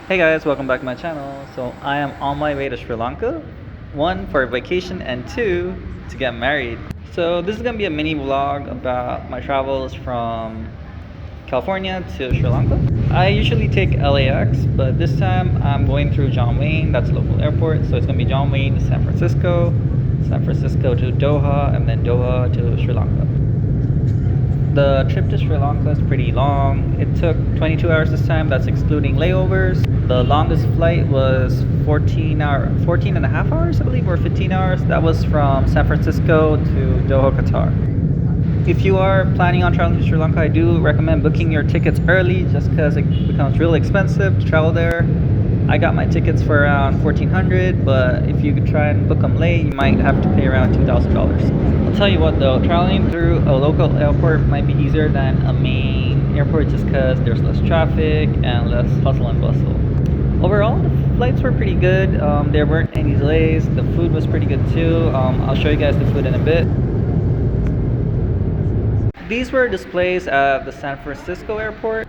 Hey guys, welcome back to my channel. So I am on my way to Sri Lanka, one for vacation and two to get married. So this is gonna be a mini vlog about my travels from California to Sri Lanka. I usually take LAX, but this time I'm going through John Wayne, that's a local airport. So it's gonna be John Wayne to San Francisco, San Francisco to Doha, and then Doha to Sri Lanka. The trip to Sri Lanka is pretty long. It took 22 hours this time, that's excluding layovers. The longest flight was 14 and a half hours, I believe, or 15 hours. That was from San Francisco to Doha, Qatar. If you are planning on traveling to Sri Lanka, I do recommend booking your tickets early just because it becomes really expensive to travel there. I got my tickets for around 1400, but if you try and book them late, you might have to pay around $2,000. I'll tell you what though, traveling through a local airport might be easier than a main airport just because there's less traffic and less hustle and bustle. Overall, the flights were pretty good. There weren't any delays. The food was pretty good too. I'll show you guys the food in a bit. These were displays at the San Francisco airport.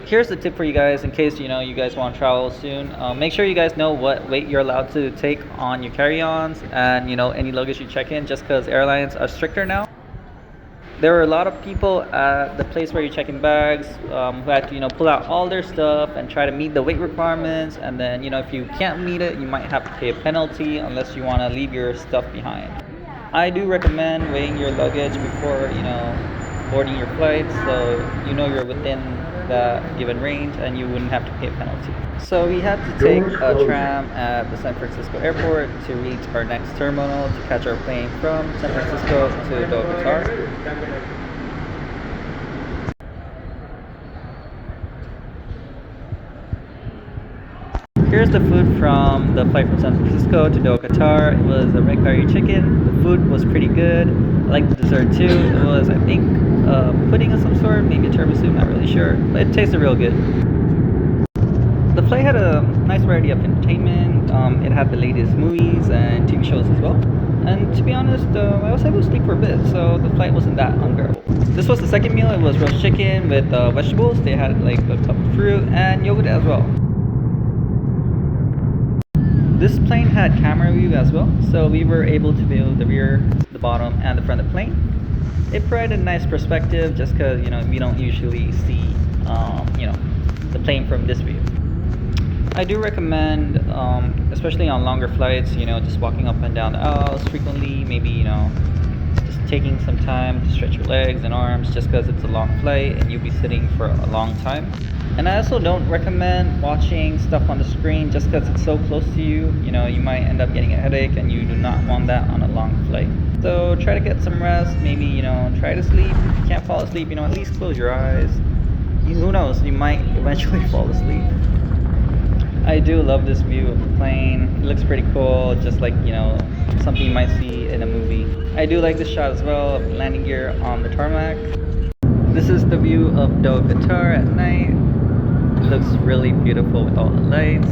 Here's the tip for you guys in case you guys want to travel soon. Make sure you guys know what weight you're allowed to take on your carry-ons and any luggage you check in, just because airlines are stricter now. There were a lot of people at the place where you check in bags who had to pull out all their stuff and try to meet the weight requirements, and then if you can't meet it, you might have to pay a penalty unless you want to leave your stuff behind. I do recommend weighing your luggage before boarding your flight, so you're within that given range and you wouldn't have to pay a penalty. So we had to take a tram at the San Francisco airport to reach our next terminal to catch our plane from San Francisco to Doha, Qatar. Here's the food from the flight from San Francisco to Doha, Qatar. It was a red curry chicken. The food was pretty good. I liked the dessert too. It was, I think, pudding of some sort, maybe a tiramisu, not really sure, but it tasted real good. The flight had a nice variety of entertainment. It had the latest movies and TV shows as well. And to be honest, I was able to sleep for a bit, so the flight wasn't that unbearable. This was the second meal. It was roast chicken with vegetables. They had like a cup of fruit and yogurt as well. This plane had camera view as well, so we were able to view the rear, the bottom, and the front of the plane. It provided a nice perspective just because we don't usually see the plane from this view. I do recommend, especially on longer flights, just walking up and down the aisles frequently, maybe just taking some time to stretch your legs and arms just because it's a long flight and you'll be sitting for a long time. And I also don't recommend watching stuff on the screen just because it's so close to you. You might end up getting a headache and you do not want that on a long flight. So try to get some rest, maybe try to sleep. If you can't fall asleep, at least close your eyes. Who knows, you might eventually fall asleep. I do love this view of the plane. It looks pretty cool, just like something you might see in a movie. I do like this shot as well of landing gear on the tarmac. This is the view of Doha, Qatar at night. It looks really beautiful with all the lights.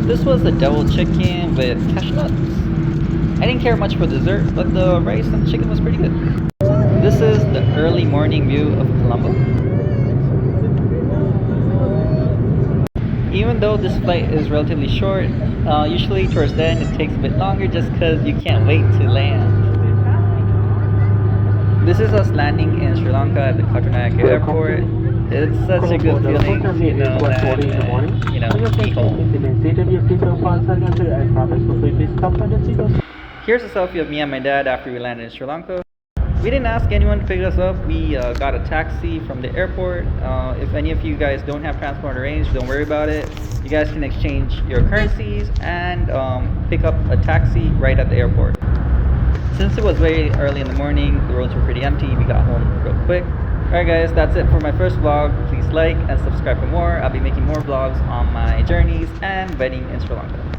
This was a devil chicken with cashew nuts. I didn't care much for dessert, but the rice and the chicken was pretty good. This is the early morning view of Colombo. Even though this flight is relatively short, usually towards the end it takes a bit longer just because you can't wait to land. This is us landing in Sri Lanka at the Katunayake airport. It's such a good feeling to land and be home. Here's a selfie of me and my dad after we landed in Sri Lanka. We didn't ask anyone to pick us up. We got a taxi from the airport. If any of you guys don't have transport arranged, don't worry about it. You guys can exchange your currencies and pick up a taxi right at the airport. Since it was very early in the morning, the roads were pretty empty. We got home real quick. Alright guys, that's it for my first vlog. Please like and subscribe for more. I'll be making more vlogs on my journeys and wedding in Sri Lanka.